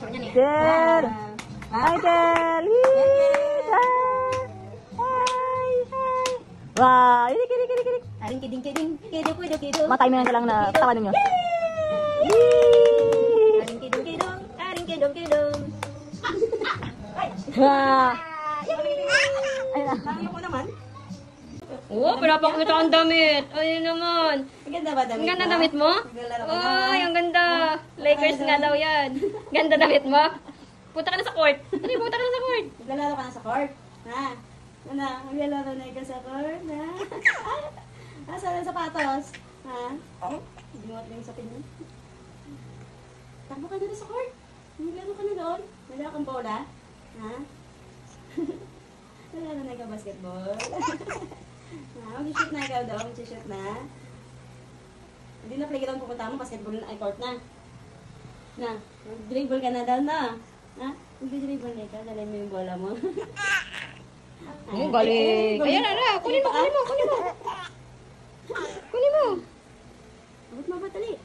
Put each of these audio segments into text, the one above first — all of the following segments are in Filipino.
picture niyan eh. Kel! Hi, Kel! Hi! Wow! Kidik! Aring kiding. Kido. Matay mo lang na tawa ninyo. Aring kidong. Wow! Ayun ko naman. Oh, pinapakita ang damit. Ayun naman. Ang ganda ba damit Ang ganda damit mo? Naglalaro ka na. Ay, ang ganda. Lakers nga daw yan. Ganda damit mo. Punta ka na sa court. Ano, punta ka na sa court. Naglalaro ka na sa court. Ha? Ano? Maglalaro na ka sa court. Ha? Saan ang sapatos? Ha? Hindi mo yung sapin mo. Takbo ka na sa court. Maglaro ka na doon. Wala kang bola. Ha? Naglalaro na ka basketball. Mag-shoot na ikaw daw. Mag-shoot na. Hindi na playground pupunta mo. Basketball na ay court na. Na. Dribble ka na daw na. Ha? Mag-dribble na ikaw. Dalhin mo yung bola mo. Ang galing. Ayan na. Kunin mo. Abot mo ba tali?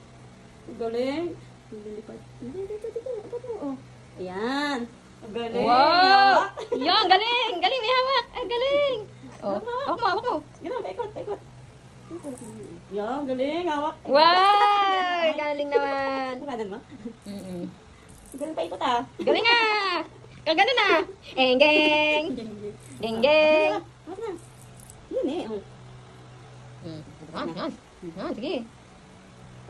Ang galing. Lilipat. Dito. Abot mo. Oh. Ayan. Ang galing. Wow! Yan, galing. Galing, may hawak. Ang galing. Oh, hawak mo. Ganun, paikot. Yan, galing. Hawak. Wow! Galing naman. Bukanan mo? Mm-mm. Galing paikot ah. Galing ah. Kagano na. Enggeng. Hawak na. Yun eh. Oh. Yan, sige.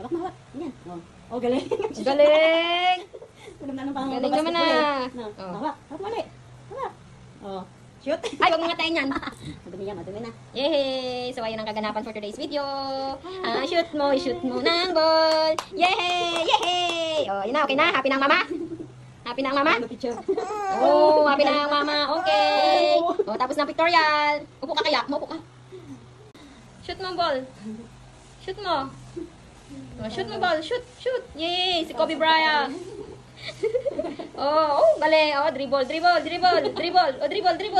Hawak. Yan. Oh, galing. Galing. Alam na pang Galing naman ah. Oh. Hawak mo ulit. Hawak. Oh. Shoot. Ay, huwag mo nga tayo niyan. Madumi na. Yay! So, ayun ang kaganapan for today's video. Shoot mo ng ball. Yay! Oh, yun na, okay na. Happy na ang mama? Happy na ang mama? Ano picture? Oh, happy na ang mama. Okay. Oh, tapos na pictorial. Upo ka kaya? Upo ka. Shoot mo ang ball. Shoot mo. Oh, shoot mo ball. Shoot. Yay! Si Kobe Bryant. Oh, galing. Oh, dribble. Oh, dribble.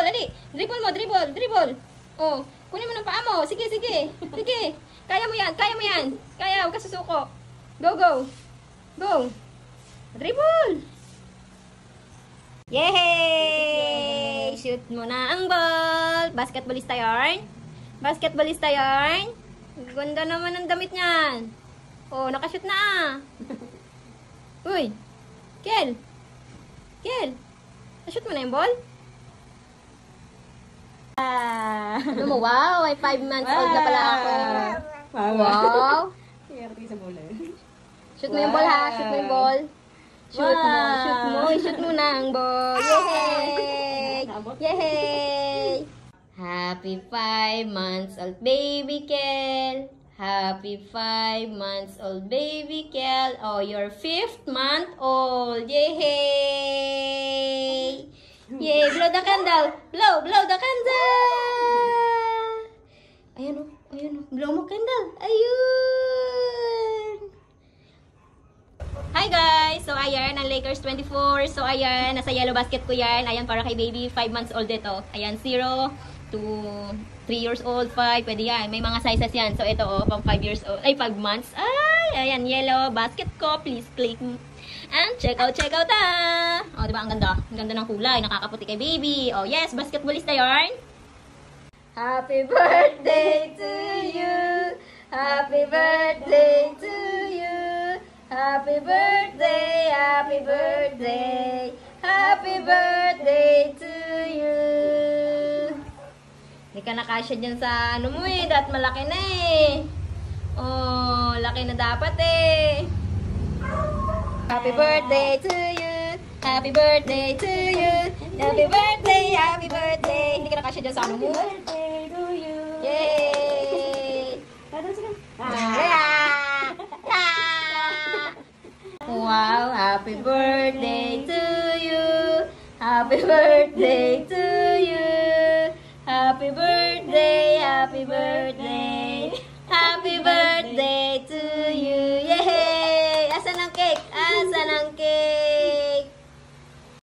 Ali. Dribble. Oh, kunin mo ng paa mo. Sige. Kaya mo yan. Kaya, huwag ka susuko. Go. Dribble. Yay! Shoot mo na ang ball. Basketballista yarn. Ganda naman ang damit niyan. Oh, nakashoot na ah. Uy. Kel. Na-shoot mo na yung ball? Ano mo? Wow, ay 5 months old na pala ako. Wow. Kaya sa bola. Shoot mo yung ball ha. Shoot mo yung ball. Shoot mo na ang ball. Yay! Happy 5 months old baby Kel. Happy 5 months old baby Kel. Oh, you're 5th month old. Yay! Blow the candle. Blow the candle. Ayan o. Blow mo candle. Ayun. Hi guys! So ayan, ang Lakers 24. So ayan, nasa yellow basket ko yan. Ayan, para kay baby, 5 months old ito. Ayan, 0 to 3 years old, 5, pwede yan. May mga sizes yan. So ito pang 5 years old, 5 months. Ay, ayan, yellow basket ko. Please click and check out O, diba, ang ganda. Ang ganda ng kulay. Nakakaputi kay baby. Oh, yes, basketballista yarn. Happy birthday to you. Happy birthday to you. Happy birthday to you. Hindi ka nakasya dyan sa ano mo eh. Dapat malaki na eh. Oh, laki na dapat eh. Happy birthday to you. Happy birthday. Hindi ka nakasya dyan sa ano mo.